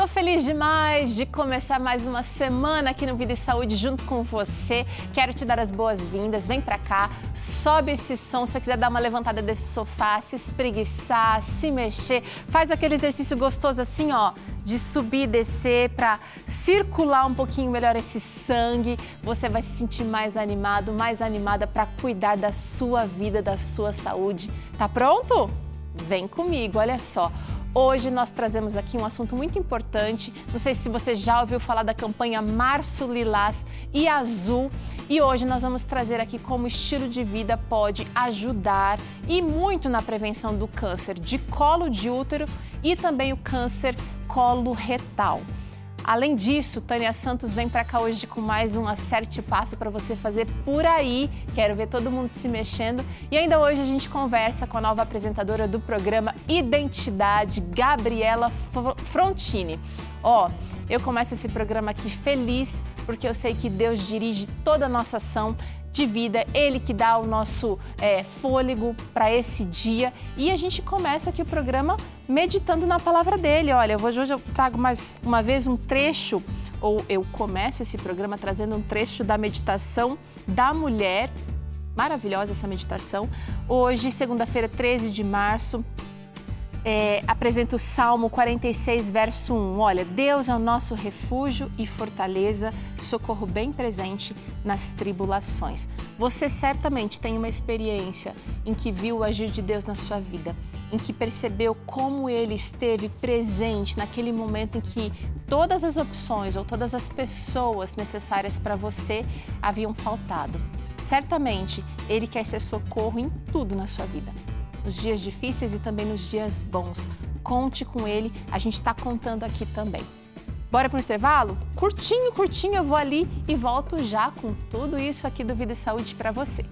Tô feliz demais de começar mais uma semana aqui no Vida e Saúde junto com você. Quero te dar as boas-vindas. Vem pra cá, sobe esse som. Se você quiser dar uma levantada desse sofá, se espreguiçar, se mexer, faz aquele exercício gostoso assim, ó, de subir e descer para circular um pouquinho melhor esse sangue. Você vai se sentir mais animado, mais animada para cuidar da sua vida, da sua saúde. Tá pronto? Vem comigo, olha só. Hoje nós trazemos aqui um assunto muito importante. Não sei se você já ouviu falar da campanha Março Lilás e Azul. E hoje nós vamos trazer aqui como o estilo de vida pode ajudar e muito na prevenção do câncer de colo de útero e também o câncer coloretal. Além disso, Tânia Santos vem para cá hoje com mais um Acerte Passo para você fazer por aí. Quero ver todo mundo se mexendo. E ainda hoje a gente conversa com a nova apresentadora do programa Identidade, Gabriela Frontini. Ó, eu começo esse programa aqui feliz porque eu sei que Deus dirige toda a nossa ação de vida, Ele que dá o nosso fôlego para esse dia. E a gente começa aqui o programa meditando na palavra dele. Olha, hoje eu trago mais uma vez um trecho, ou eu começo esse programa trazendo um trecho da meditação da mulher. Maravilhosa essa meditação. Hoje, segunda-feira, 13 de março, apresento o Salmo 46, verso 1. Olha, Deus é o nosso refúgio e fortaleza, socorro bem presente nas tribulações. Você certamente tem uma experiência em que viu o agir de Deus na sua vida, em que percebeu como Ele esteve presente naquele momento em que todas as opções ou todas as pessoas necessárias para você haviam faltado. Certamente, Ele quer ser socorro em tudo na sua vida. Nos dias difíceis e também nos dias bons. Conte com Ele, a gente está contando aqui também. Bora para o intervalo? Curtinho, eu vou ali e volto já com tudo isso aqui do Vida e Saúde para você.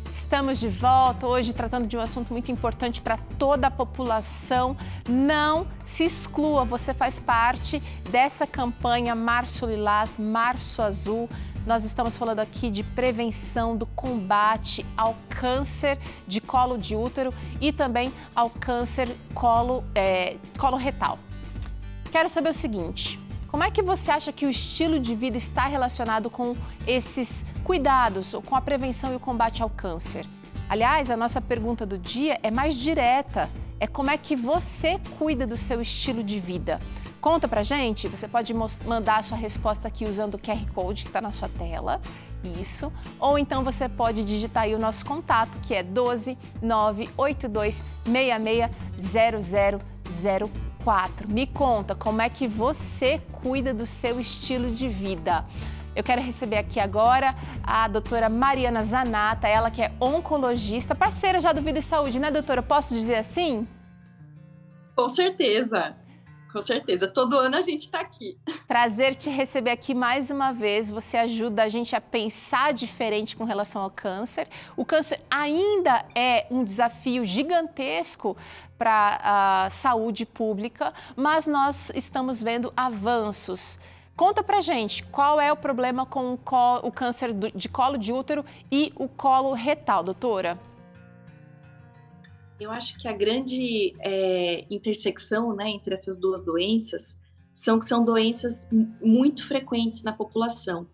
Estamos de volta hoje tratando de um assunto muito importante para toda a população. Não se exclua, você faz parte dessa campanha Março Lilás, Março Azul. Nós estamos falando aqui de prevenção do combate ao câncer de colo de útero e também ao câncer coloretal. Quero saber o seguinte: como é que você acha que o estilo de vida está relacionado com esses cuidados, com a prevenção e o combate ao câncer? Aliás, a nossa pergunta do dia é mais direta. É como é que você cuida do seu estilo de vida? Conta pra gente, você pode mandar a sua resposta aqui usando o QR Code que está na sua tela. Isso. Ou então você pode digitar aí o nosso contato, que é 12 982 66 0004. Me conta como é que você cuida do seu estilo de vida. Eu quero receber aqui agora a doutora Mariana Zanata, ela que é oncologista, parceira já do Vida e Saúde, né, doutora? Posso dizer assim? Com certeza, com certeza. Todo ano a gente está aqui. Prazer te receber aqui mais uma vez. Você ajuda a gente a pensar diferente com relação ao câncer. O câncer ainda é um desafio gigantesco para a saúde pública, mas nós estamos vendo avanços. Conta pra gente, qual é o problema com o câncer de colo de útero e o colo retal, doutora? Eu acho que a grande intersecção, né, entre essas duas doenças são que são doenças muito frequentes na população.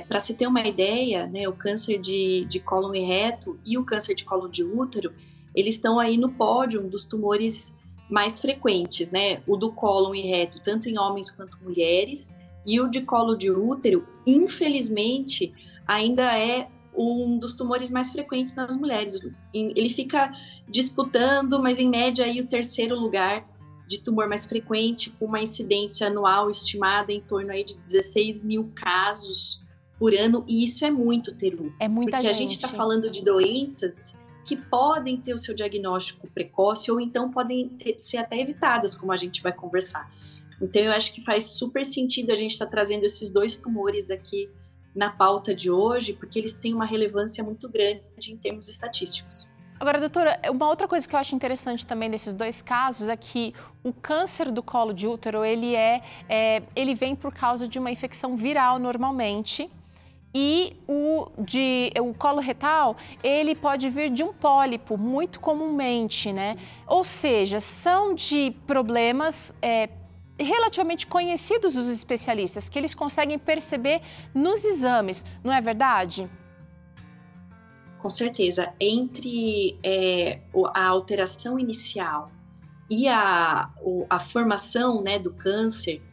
Para se ter uma ideia, né, o câncer de cólon e reto e o câncer de colo de útero, eles estão aí no pódio dos tumores mais frequentes, né? O do cólon e reto, tanto em homens quanto mulheres, e o de colo de útero, infelizmente, ainda é um dos tumores mais frequentes nas mulheres. Ele fica disputando, mas em média aí o terceiro lugar de tumor mais frequente, com uma incidência anual estimada em torno aí de 16 mil casos por ano, e isso é muito, Teru. É muita gente. Porque a gente está falando de doenças que podem ter o seu diagnóstico precoce ou então podem ser até evitadas, como a gente vai conversar. Então, eu acho que faz super sentido a gente estar trazendo esses dois tumores aqui na pauta de hoje, porque eles têm uma relevância muito grande em termos estatísticos. Agora, doutora, uma outra coisa que eu acho interessante também desses dois casos é que o câncer do colo de útero, ele vem por causa de uma infecção viral normalmente. E o colo retal, ele pode vir de um pólipo, muito comumente, né? Ou seja, são de problemas relativamente conhecidos dos especialistas, que eles conseguem perceber nos exames, não é verdade? Com certeza. Entre a alteração inicial e a formação, né, do câncer,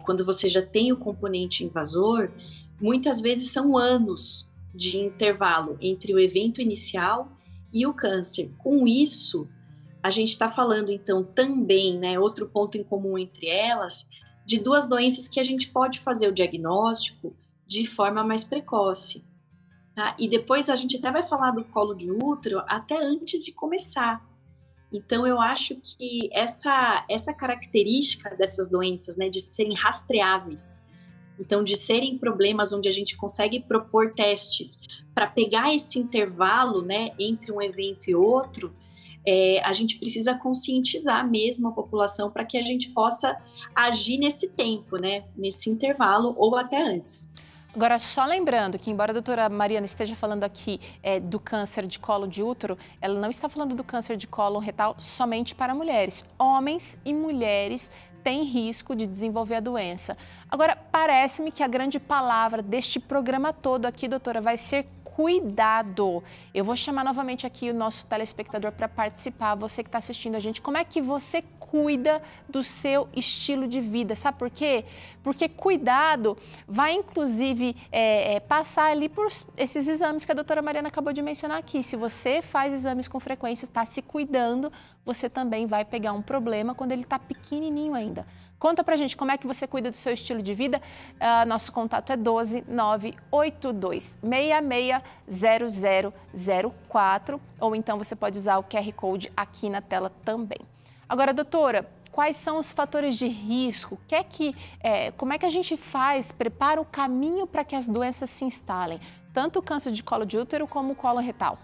quando você já tem o componente invasor, muitas vezes são anos de intervalo entre o evento inicial e o câncer. Com isso, a gente está falando, então, também, né, outro ponto em comum entre elas, de duas doenças que a gente pode fazer o diagnóstico de forma mais precoce. Tá? E depois a gente até vai falar do colo de útero até antes de começar. Então, eu acho que essa característica dessas doenças, né, de serem rastreáveis, então, de serem problemas onde a gente consegue propor testes para pegar esse intervalo, né, entre um evento e outro, a gente precisa conscientizar mesmo a população para que a gente possa agir nesse tempo, né, nesse intervalo ou até antes. Agora, só lembrando que, embora a doutora Mariana esteja falando aqui do câncer de colo de útero, ela não está falando do câncer de colo retal somente para mulheres. Homens e mulheres têm risco de desenvolver a doença. Agora, parece-me que a grande palavra deste programa todo aqui, doutora, vai ser cuidado. Eu vou chamar novamente aqui o nosso telespectador para participar, você que está assistindo a gente. Como é que você cuida do seu estilo de vida? Sabe por quê? Porque cuidado vai, inclusive, passar ali por esses exames que a doutora Mariana acabou de mencionar aqui. Se você faz exames com frequência, está se cuidando, você também vai pegar um problema quando ele está pequenininho ainda. Conta pra gente como é que você cuida do seu estilo de vida. Nosso contato é 12 982 66 0004 ou então você pode usar o QR Code aqui na tela também. Agora, doutora, quais são os fatores de risco? Como é que a gente prepara o caminho para que as doenças se instalem? Tanto o câncer de colo de útero como o colo retal.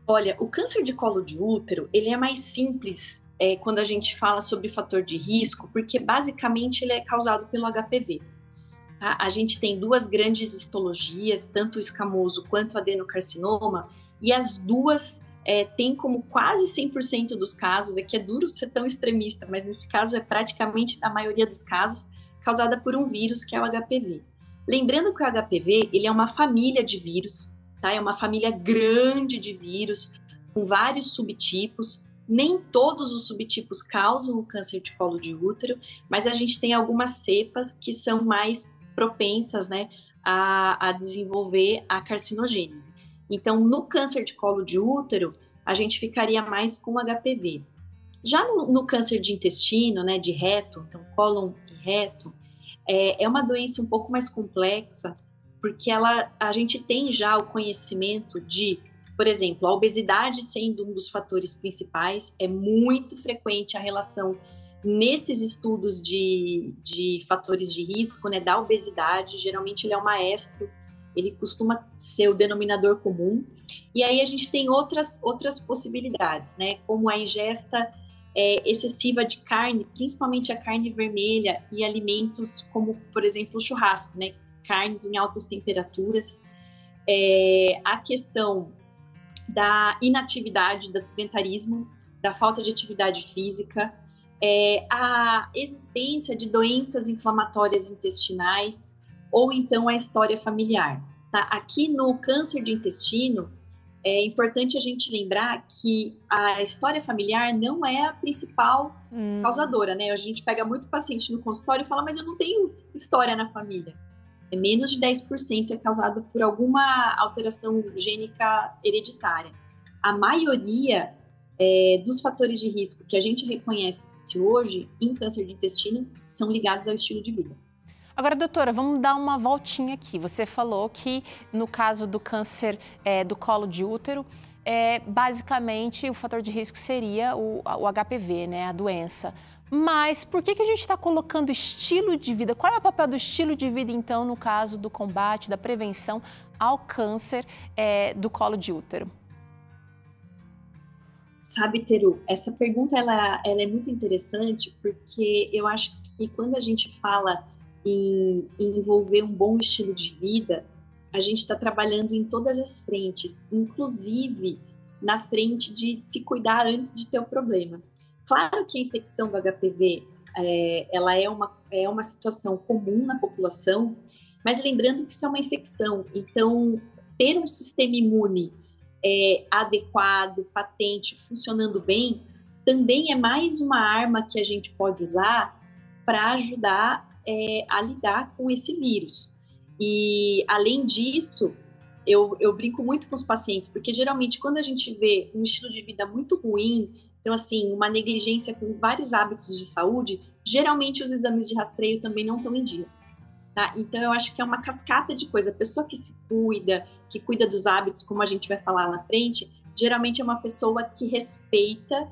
Olha, o câncer de colo de útero, ele é mais simples quando a gente fala sobre fator de risco, porque basicamente ele é causado pelo HPV. Tá? A gente tem duas grandes histologias, tanto o escamoso quanto o adenocarcinoma, e as duas têm como quase 100% dos casos, é duro ser tão extremista, mas nesse caso é praticamente a maioria dos casos, causada por um vírus que é o HPV. Lembrando que o HPV, ele é uma família de vírus, tá? É uma família grande de vírus, com vários subtipos. Nem todos os subtipos causam o câncer de colo de útero, mas a gente tem algumas cepas que são mais propensas, né, a desenvolver a carcinogênese. Então, no câncer de colo de útero, a gente ficaria mais com HPV. Já no câncer de intestino, né, de reto, então cólon e reto, é uma doença um pouco mais complexa, porque a gente tem já o conhecimento de, por exemplo, a obesidade sendo um dos fatores principais, é muito frequente a relação nesses estudos de fatores de risco, né, da obesidade. Geralmente ele é o maestro, ele costuma ser o denominador comum. E aí a gente tem outras possibilidades, né, como a ingesta excessiva de carne, principalmente a carne vermelha e alimentos como, por exemplo, o churrasco, né, carnes em altas temperaturas. A questão da inatividade, do sedentarismo, da falta de atividade física, a existência de doenças inflamatórias intestinais ou então a história familiar. Tá? Aqui no câncer de intestino, é importante a gente lembrar que a história familiar não é a principal causadora, né? A gente pega muito paciente no consultório e fala, mas eu não tenho história na família. Menos de 10% é causado por alguma alteração gênica hereditária. A maioria dos fatores de risco que a gente reconhece hoje em câncer de intestino são ligados ao estilo de vida. Agora, doutora, vamos dar uma voltinha aqui. Você falou que no caso do câncer do colo de útero, basicamente o fator de risco seria o HPV, né, a doença. Mas por que a gente está colocando estilo de vida? Qual é o papel do estilo de vida, então, no caso do combate, da prevenção ao câncer do colo de útero? Sabe, Teru, essa pergunta ela é muito interessante porque eu acho que quando a gente fala em envolver um bom estilo de vida, a gente está trabalhando em todas as frentes, inclusive na frente de se cuidar antes de ter o problema. Claro que a infecção do HPV ela é uma situação comum na população, mas lembrando que isso é uma infecção, então ter um sistema imune adequado, patente, funcionando bem, também é mais uma arma que a gente pode usar para ajudar a lidar com esse vírus. E, além disso, eu brinco muito com os pacientes, porque geralmente quando a gente vê um estilo de vida muito ruim, então, assim, uma negligência com vários hábitos de saúde, geralmente os exames de rastreio também não estão em dia. Tá? Então, eu acho que é uma cascata de coisa. A pessoa que se cuida, que cuida dos hábitos, como a gente vai falar lá na frente, geralmente é uma pessoa que respeita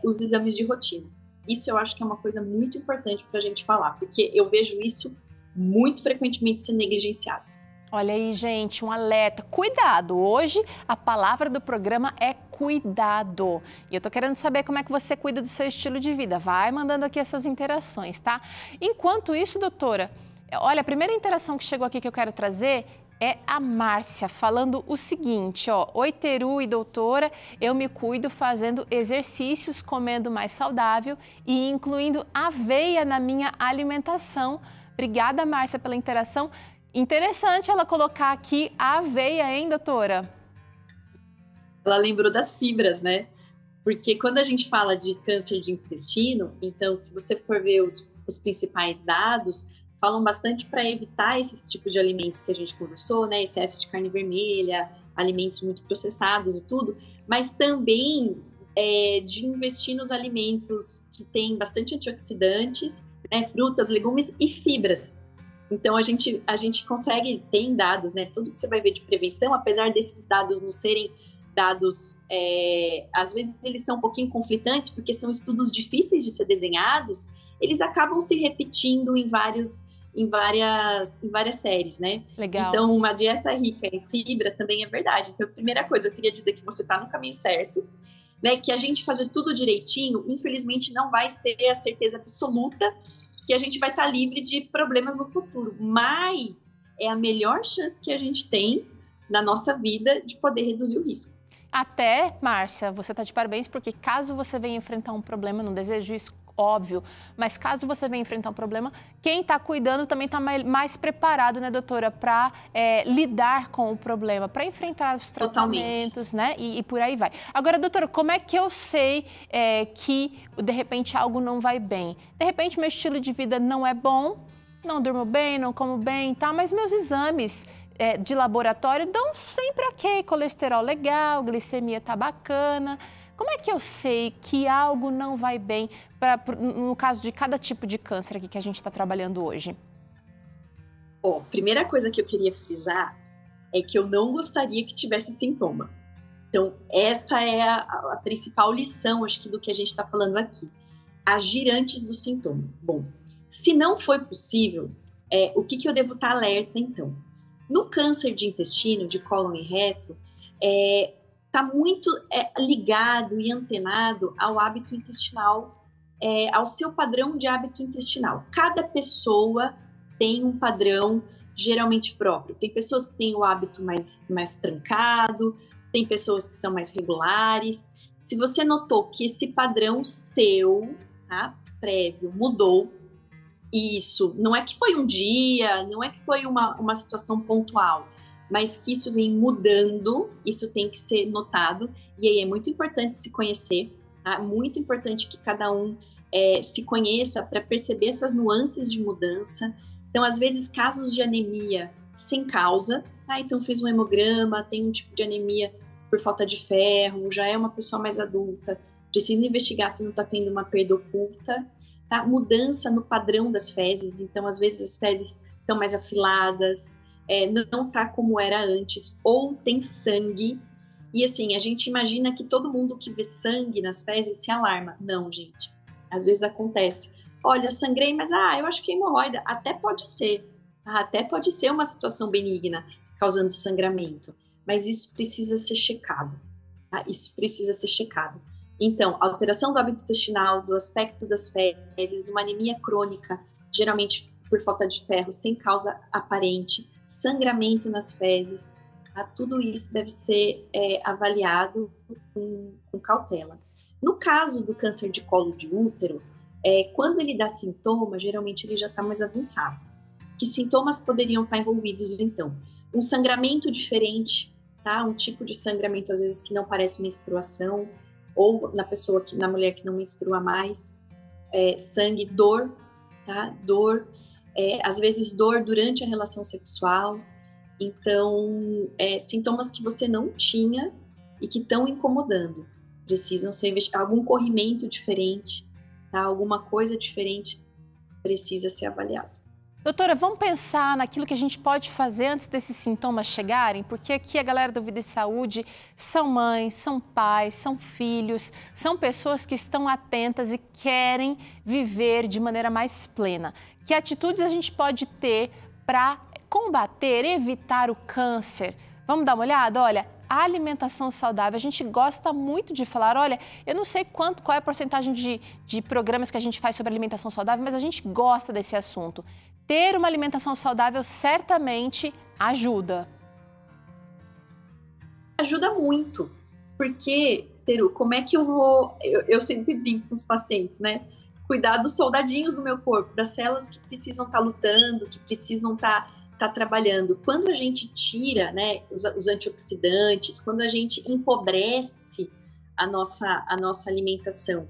os exames de rotina. Isso eu acho que é uma coisa muito importante para a gente falar, porque eu vejo isso muito frequentemente ser negligenciado. Olha aí, gente, um alerta. Cuidado! Hoje a palavra do programa é cuidado. E eu tô querendo saber como é que você cuida do seu estilo de vida. Vai mandando aqui essas interações, tá? Enquanto isso, doutora, olha, a primeira interação que chegou aqui que eu quero trazer é a Márcia, falando o seguinte, ó. Oi, Teru e doutora, eu me cuido fazendo exercícios, comendo mais saudável e incluindo aveia na minha alimentação. Obrigada, Márcia, pela interação. Interessante ela colocar aqui a aveia, hein, doutora? Ela lembrou das fibras, né? Porque quando a gente fala de câncer de intestino, então, se você for ver os principais dados, falam bastante para evitar esse tipo de alimentos que a gente conversou, né? Excesso de carne vermelha, alimentos muito processados e tudo, mas também de investir nos alimentos que têm bastante antioxidantes, né? Frutas, legumes e fibras. Então, a gente consegue, tem dados, né? Tudo que você vai ver de prevenção, apesar desses dados não serem dados, às vezes eles são um pouquinho conflitantes, porque são estudos difíceis de ser desenhados, eles acabam se repetindo em várias séries, né? Legal. Então, uma dieta rica em fibra também é verdade. Então, a primeira coisa, eu queria dizer que você está no caminho certo, né? Que a gente fazer tudo direitinho, infelizmente, não vai ser a certeza absoluta que a gente vai estar livre de problemas no futuro, mas é a melhor chance que a gente tem na nossa vida de poder reduzir o risco. Até, Márcia, você está de parabéns, porque caso você venha enfrentar um problema, não desejo isso, óbvio, mas caso você venha enfrentar um problema, quem está cuidando também está mais preparado, né, doutora, para lidar com o problema, para enfrentar os tratamentos, né, e por aí vai. Agora, doutora, como é que eu sei que, de repente, algo não vai bem? De repente, meu estilo de vida não é bom, não durmo bem, não como bem, tá, mas meus exames de laboratório dão sempre ok, colesterol legal, glicemia tá bacana. Como é que eu sei que algo não vai bem no caso de cada tipo de câncer aqui que a gente está trabalhando hoje? Bom, primeira coisa que eu queria frisar é que eu não gostaria que tivesse sintoma. Então, essa é a principal lição, acho que, do que a gente está falando aqui. Agir antes do sintoma. Bom, se não foi possível, o que eu devo estar alerta, então? No câncer de intestino, de cólon e reto, está muito ligado e antenado ao hábito intestinal, ao seu padrão de hábito intestinal. Cada pessoa tem um padrão geralmente próprio. Tem pessoas que têm o hábito mais trancado, tem pessoas que são mais regulares. Se você notou que esse padrão seu, tá, prévio, mudou, e isso não é que foi um dia, não é que foi uma situação pontual, mas que isso vem mudando, isso tem que ser notado, e aí é muito importante se conhecer, tá? Muito importante que cada um se conheça para perceber essas nuances de mudança. Então, às vezes, casos de anemia sem causa, tá? Então fez um hemograma, tem um tipo de anemia por falta de ferro, já é uma pessoa mais adulta, precisa investigar se não está tendo uma perda oculta, tá? Mudança no padrão das fezes, então às vezes as fezes estão mais afiladas, não tá como era antes, ou tem sangue, e assim, a gente imagina que todo mundo que vê sangue nas fezes se alarma. Não, gente, às vezes acontece. Olha, eu sangrei, mas eu acho que é hemorroida. Até pode ser uma situação benigna causando sangramento, mas isso precisa ser checado. tá? Isso precisa ser checado. Então, alteração do hábito intestinal, do aspecto das fezes, uma anemia crônica, geralmente por falta de ferro, sem causa aparente, sangramento nas fezes, tá? Tudo isso deve ser avaliado com cautela. No caso do câncer de colo de útero, quando ele dá sintomas, geralmente ele já está mais avançado. Que sintomas poderiam estar envolvidos, então? Um sangramento diferente, tá? Um tipo de sangramento, às vezes, que não parece menstruação, ou na mulher que não menstrua mais, sangue, dor, tá? Dor, às vezes dor durante a relação sexual. Então, sintomas que você não tinha e que estão incomodando. Precisam ser investigados. Algum corrimento diferente, tá? Alguma coisa diferente precisa ser avaliado. Doutora, vamos pensar naquilo que a gente pode fazer antes desses sintomas chegarem? Porque aqui a galera do Vida e Saúde são mães, são pais, são filhos, são pessoas que estão atentas e querem viver de maneira mais plena. Que atitudes a gente pode ter para combater, evitar o câncer? Vamos dar uma olhada? Olha, a alimentação saudável, a gente gosta muito de falar, olha, eu não sei qual é a porcentagem de programas que a gente faz sobre alimentação saudável, mas a gente gosta desse assunto. Ter uma alimentação saudável certamente ajuda. Ajuda muito, porque, Teru, como é que eu vou... Eu sempre brinco com os pacientes, né? Cuidar dos soldadinhos do meu corpo, das células que precisam estar lutando, que precisam estar trabalhando. Quando a gente tira, né, os antioxidantes, quando a gente empobrece a nossa alimentação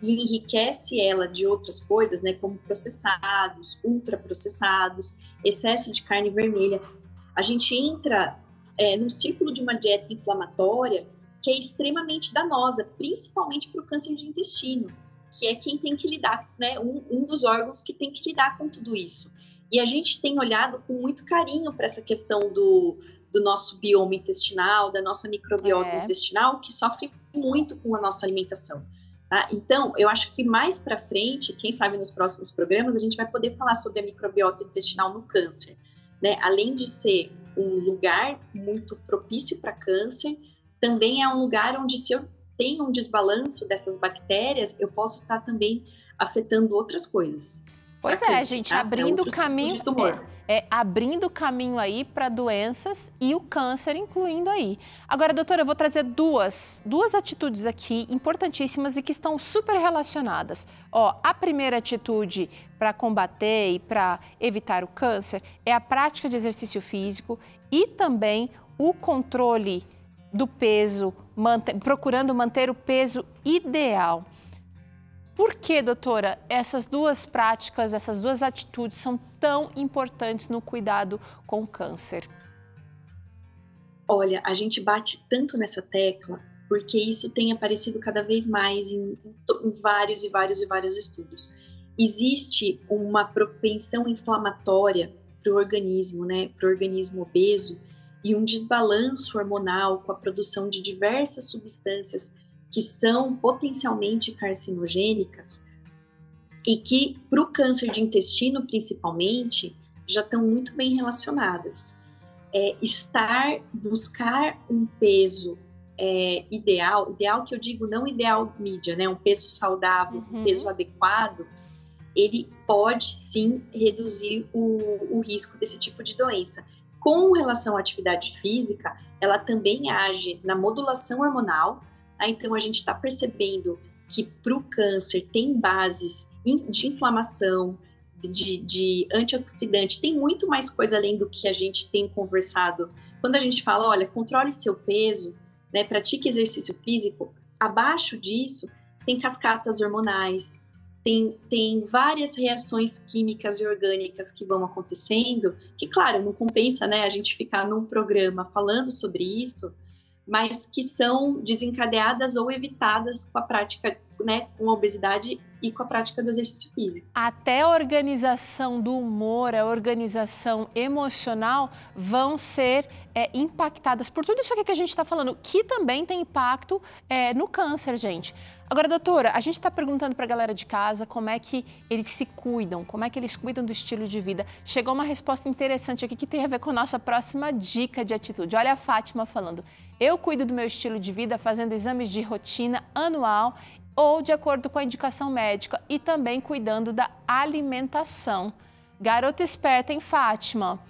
e enriquece ela de outras coisas, né, como processados, ultraprocessados, excesso de carne vermelha, a gente entra num círculo de uma dieta inflamatória que é extremamente danosa, principalmente para o câncer de intestino, que é quem tem que lidar, né, um dos órgãos que tem que lidar com tudo isso. E a gente tem olhado com muito carinho para essa questão do nosso bioma intestinal, da nossa microbiota intestinal, que sofre muito com a nossa alimentação. Tá? Então, eu acho que mais para frente, quem sabe nos próximos programas, a gente vai poder falar sobre a microbiota intestinal no câncer. Né? Além de ser um lugar muito propício para câncer, também é um lugar onde, se eu tenho um desbalanço dessas bactérias, eu posso estar também afetando outras coisas. Pois gente, tá? Abrindo caminho, abrindo caminho aí para doenças e o câncer incluindo aí. Agora, doutora, eu vou trazer duas atitudes aqui importantíssimas e que estão super relacionadas. Ó, a primeira atitude para combater e para evitar o câncer é a prática de exercício físico e também o controle do peso, procurando manter o peso ideal. Por que, doutora, essas duas práticas, essas duas atitudes são tão importantes no cuidado com o câncer? Olha, a gente bate tanto nessa tecla porque isso tem aparecido cada vez mais em vários estudos. Existe uma propensão inflamatória para o organismo, né, para o organismo obeso, e um desbalanço hormonal com a produção de diversas substâncias que são potencialmente carcinogênicas e que, para o câncer de intestino, principalmente, já estão muito bem relacionadas. Buscar um peso ideal que eu digo não ideal mídia, né? Um peso saudável, um peso adequado, ele pode sim reduzir o risco desse tipo de doença. Com relação à atividade física, ela também age na modulação hormonal. Então, a gente está percebendo que para o câncer tem bases de inflamação, de antioxidante, tem muito mais coisa além do que a gente tem conversado. Quando a gente fala, olha, controle seu peso, né, pratique exercício físico, abaixo disso tem cascatas hormonais, tem várias reações químicas e orgânicas que vão acontecendo, que, claro, não compensa, né, a gente ficar num programa falando sobre isso, mas que são desencadeadas ou evitadas com a prática, né, com a obesidade e com a prática do exercício físico. Até a organização do humor, a organização emocional vão ser impactadas por tudo isso aqui que a gente está falando, que também tem impacto no câncer, gente. Agora, doutora, a gente está perguntando para a galera de casa como é que eles se cuidam, como é que eles cuidam do estilo de vida. Chegou uma resposta interessante aqui que tem a ver com a nossa próxima dica de atitude. Olha a Fátima falando. Eu cuido do meu estilo de vida fazendo exames de rotina anual ou de acordo com a indicação médica e também cuidando da alimentação. Garota esperta, hein, Fátima?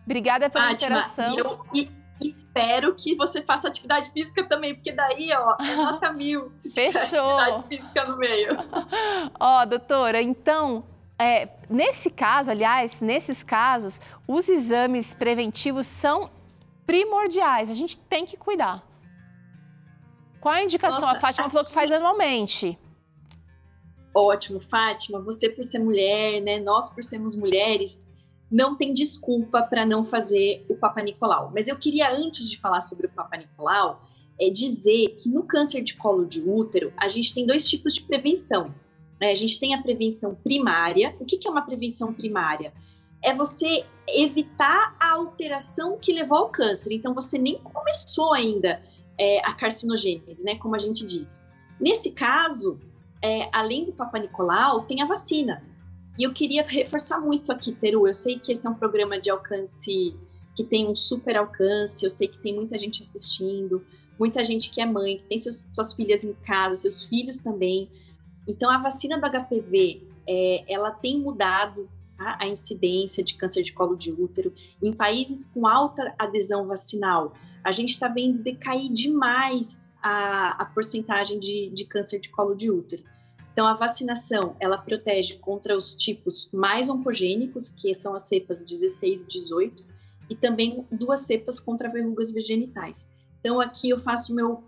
Obrigada pela interação. E espero que você faça atividade física também, porque daí, ó, é nota 1000 se tiver atividade física no meio. Ó, doutora, então, nesses casos, os exames preventivos são primordiais, a gente tem que cuidar. Qual a indicação? A Fátima falou que faz anualmente. Ótimo, Fátima, você por ser mulher, né, nós por sermos mulheres, não tem desculpa para não fazer o Papa Nicolau. Mas eu queria, antes de falar sobre o Papa Nicolau, dizer que no câncer de colo de útero, a gente tem 2 tipos de prevenção. A gente tem a prevenção primária. O que é uma prevenção primária? É você evitar a alteração que levou ao câncer. Então, você nem começou ainda a carcinogênese, né, como a gente diz. Nesse caso, além do Papa Nicolau, tem a vacina. E eu queria reforçar muito aqui, Teru, eu sei que esse é um programa de alcance, que tem um super alcance, eu sei que tem muita gente assistindo, muita gente que é mãe, que tem suas filhas em casa, seus filhos também. Então, a vacina do HPV, ela tem mudado, tá, a incidência de câncer de colo de útero. Em países com alta adesão vacinal, a gente está vendo decair demais a porcentagem de câncer de colo de útero. Então, a vacinação, ela protege contra os tipos mais oncogênicos, que são as cepas 16 e 18, e também 2 cepas contra verrugas genitais. Então, aqui eu faço o meu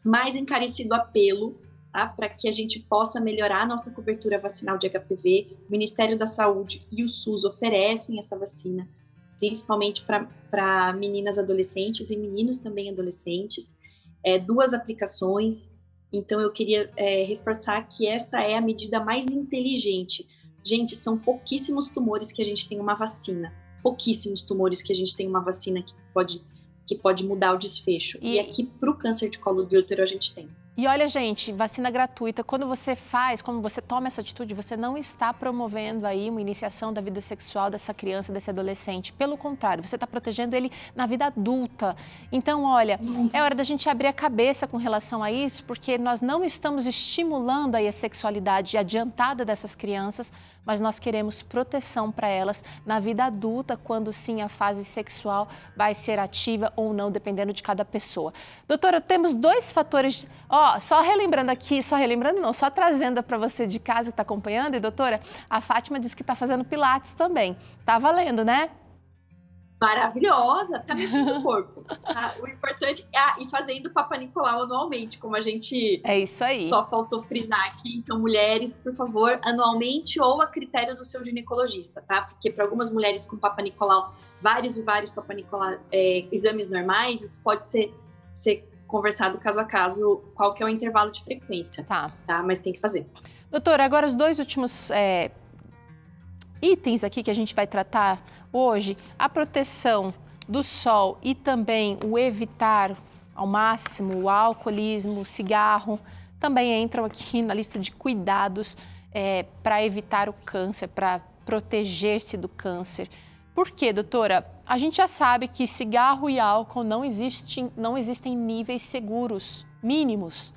mais encarecido apelo, tá, para que a gente possa melhorar a nossa cobertura vacinal de HPV. O Ministério da Saúde e o SUS oferecem essa vacina, principalmente para meninas adolescentes e meninos também adolescentes. 2 aplicações. Então, eu queria reforçar que essa é a medida mais inteligente. Gente, são pouquíssimos tumores que a gente tem uma vacina. Pouquíssimos tumores que a gente tem uma vacina que pode mudar o desfecho. E aqui, para o câncer de colo de útero, a gente tem. E olha, gente, vacina gratuita, quando você toma essa atitude, você não está promovendo aí uma iniciação da vida sexual dessa criança, desse adolescente. Pelo contrário, você está protegendo ele na vida adulta. Então, olha, é hora da gente abrir a cabeça com relação a isso, porque nós não estamos estimulando aí a sexualidade adiantada dessas crianças, mas nós queremos proteção para elas na vida adulta, quando sim a fase sexual vai ser ativa ou não, dependendo de cada pessoa. Doutora, temos 2 fatores... só trazendo para você de casa que está acompanhando. E, doutora, a Fátima disse que está fazendo pilates também. Tá valendo, né? Maravilhosa, tá mexendo o corpo. Tá? O importante e fazendo Papa Nicolau anualmente, como a gente isso aí. Só faltou frisar aqui. Então, mulheres, por favor, anualmente ou a critério do seu ginecologista, tá? Porque para algumas mulheres com Papa Nicolau, vários Papa Nicolau, exames normais, isso pode ser conversado caso a caso, qual que é o intervalo de frequência, tá? Mas tem que fazer. Doutora, agora os 2 últimos itens aqui que a gente vai tratar hoje, a proteção do sol e também o evitar ao máximo o alcoolismo, o cigarro, também entram aqui na lista de cuidados para evitar o câncer, para proteger-se do câncer. Por quê, doutora? A gente já sabe que cigarro e álcool não existem níveis seguros, mínimos.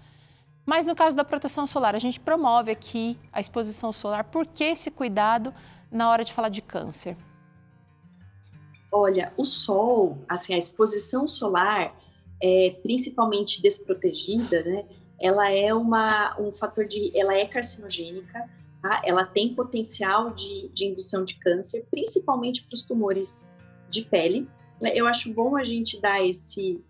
Mas no caso da proteção solar, a gente promove aqui a exposição solar. Por que esse cuidado na hora de falar de câncer? Olha, o sol, assim, a exposição solar, principalmente desprotegida, né? Ela é um fator ela é carcinogênica, tá? Ela tem potencial de indução de câncer, principalmente para os tumores de pele. Eu acho bom a gente dar esse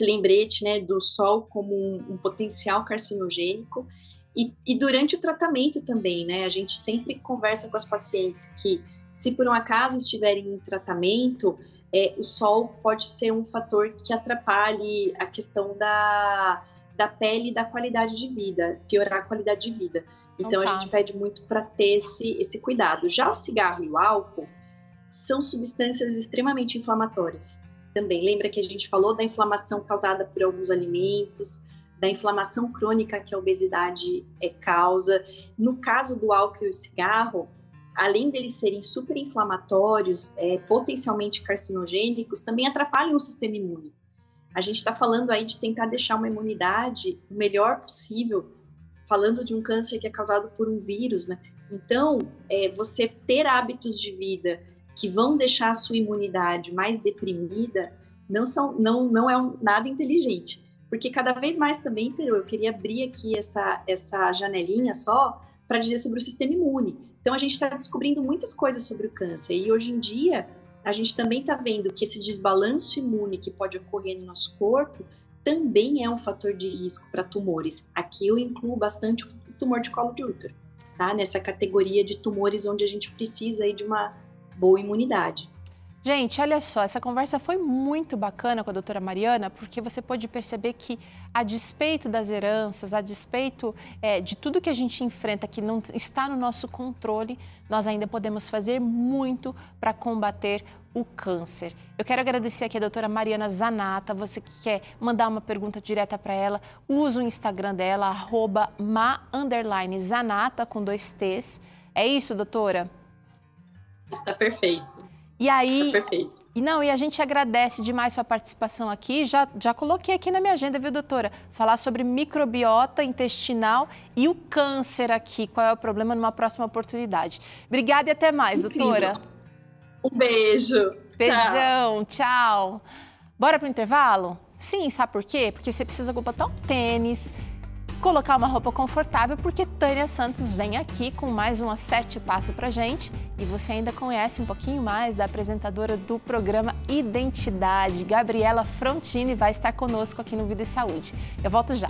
lembrete, né, do sol como um potencial carcinogênico. E durante o tratamento também, né? A gente sempre conversa com as pacientes que, se por um acaso estiverem em tratamento, o sol pode ser um fator que atrapalhe a questão da pele e da qualidade de vida, piorar a qualidade de vida. Então, a gente pede muito para ter esse cuidado. Já o cigarro e o álcool são substâncias extremamente inflamatórias. Também, lembra que a gente falou da inflamação causada por alguns alimentos, da inflamação crônica que a obesidade causa. No caso do álcool e o cigarro, além deles serem super inflamatórios, potencialmente carcinogênicos, também atrapalham o sistema imune. A gente está falando aí de tentar deixar uma imunidade o melhor possível, falando de um câncer que é causado por um vírus, né? Então, você ter hábitos de vida que vão deixar a sua imunidade mais deprimida não é nada inteligente. Porque cada vez mais também, eu queria abrir aqui essa janelinha só para dizer sobre o sistema imune. Então, a gente está descobrindo muitas coisas sobre o câncer. E hoje em dia, a gente também está vendo que esse desbalanço imune que pode ocorrer no nosso corpo também é um fator de risco para tumores. Aqui eu incluo bastante o tumor de colo de útero, tá? Nessa categoria de tumores onde a gente precisa aí de uma boa imunidade. Gente, olha só, essa conversa foi muito bacana com a doutora Mariana, porque você pode perceber que, a despeito das heranças, a despeito de tudo que a gente enfrenta que não está no nosso controle, nós ainda podemos fazer muito para combater o câncer. Eu quero agradecer aqui a doutora Mariana Zanata. Você que quer mandar uma pergunta direta para ela, usa o Instagram dela, @ma_zanata com 2 T's. É isso, doutora? Está perfeito. E aí, perfeito. E a gente agradece demais sua participação aqui. Já coloquei aqui na minha agenda, viu, doutora? Falar sobre microbiota intestinal e o câncer aqui. Qual é o problema numa próxima oportunidade. Obrigada e até mais, doutora. Um beijo. Beijão, tchau. Bora pro intervalo? Sim, sabe por quê? Porque você precisa botar um tênis, colocar uma roupa confortável, porque Tânia Santos vem aqui com mais um Acerte o Passo pra gente. E você ainda conhece um pouquinho mais da apresentadora do programa Identidade, Gabriela Frontini, vai estar conosco aqui no Vida e Saúde. Eu volto já.